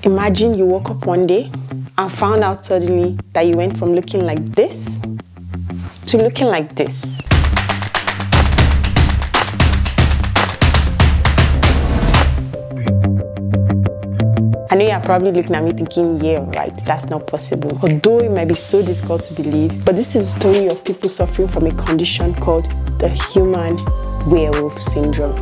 Imagine you woke up one day and found out suddenly that you went from looking like this to looking like this. I know you're probably looking at me thinking, yeah, right, that's not possible. Although it might be so difficult to believe, but this is a story of people suffering from a condition called the human werewolf syndrome.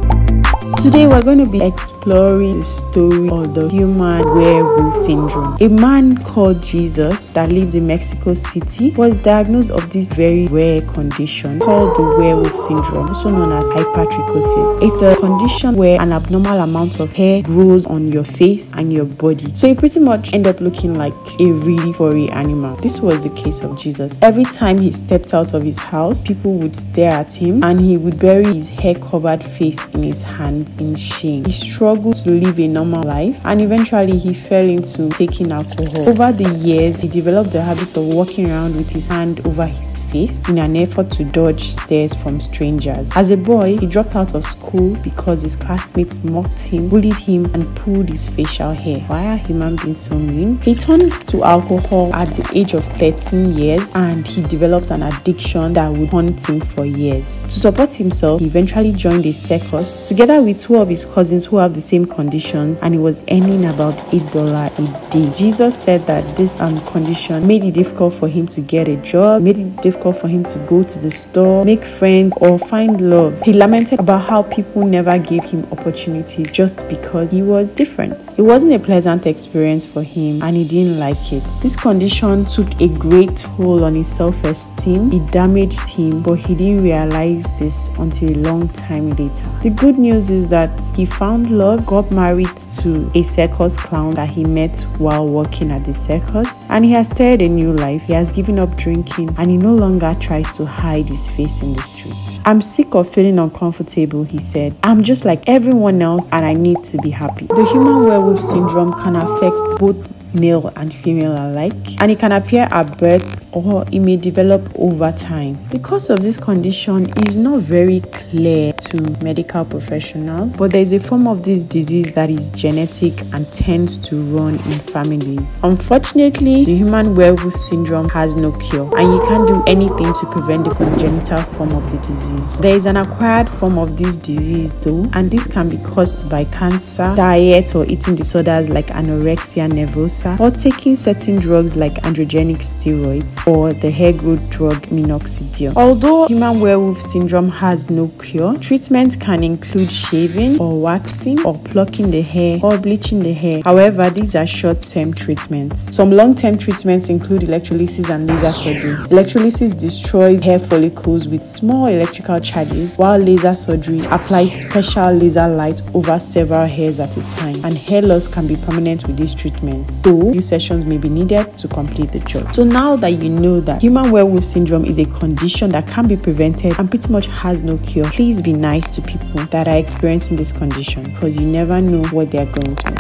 Today we're going to be exploring the story of the human werewolf syndrome. A man called Jesus that lives in Mexico City was diagnosed of this very rare condition called the werewolf syndrome, also known as hypertrichosis. It's a condition where an abnormal amount of hair grows on your face and your body, so you pretty much end up looking like a really furry animal. This was the case of Jesus. Every time he stepped out of his house, people would stare at him and he would bury his hair-covered face in his hands in shame. He struggled to live a normal life and eventually he fell into taking alcohol. Over the years, he developed the habit of walking around with his hand over his face in an effort to dodge stares from strangers. As a boy, he dropped out of school because his classmates mocked him, bullied him, and pulled his facial hair. Why are human beings so mean? He turned to alcohol at the age of 13 years and he developed an addiction that would haunt him for years. To support himself, he eventually joined a circus together with two of his cousins who have the same conditions, and he was earning about $8 a day. Jesus said that this condition made it difficult for him to get a job, made it difficult for him to go to the store, make friends, or find love. He lamented about how people never gave him opportunities just because he was different. It wasn't a pleasant experience for him and he didn't like it. This condition took a great toll on his self-esteem. It damaged him, but he didn't realize this until a long time later. The good news is that he found love, got married to a circus clown that he met while working at the circus, and he has started a new life. He has given up drinking and he no longer tries to hide his face in the streets. I'm sick of feeling uncomfortable, he said. I'm just like everyone else and I need to be happy. The human werewolf syndrome can affect both male and female alike, and it can appear at birth or it may develop over time. The cause of this condition is not very clear to medical professionals, but there is a form of this disease that is genetic and tends to run in families. Unfortunately, the human werewolf syndrome has no cure and you can't do anything to prevent the congenital form of the disease. There is an acquired form of this disease though, and this can be caused by cancer, diet or eating disorders like anorexia nervosa, or taking certain drugs like androgenic steroids or the hair growth drug minoxidil. Although human werewolf syndrome has no cure, treatment can include shaving or waxing or plucking the hair or bleaching the hair. However, these are short-term treatments. Some long-term treatments include electrolysis and laser surgery. Electrolysis destroys hair follicles with small electrical charges, while laser surgery applies special laser light over several hairs at a time, and hair loss can be permanent with these treatments. So, few sessions may be needed to complete the job. So now that you know that human werewolf syndrome is a condition that can be prevented and pretty much has no cure, please be nice to people that are experiencing this condition because you never know what they are going through.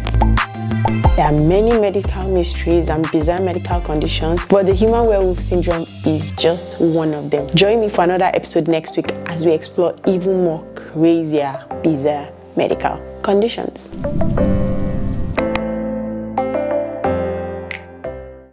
There are many medical mysteries and bizarre medical conditions, but the human werewolf syndrome is just one of them. Join me for another episode next week as we explore even more crazier, bizarre medical conditions.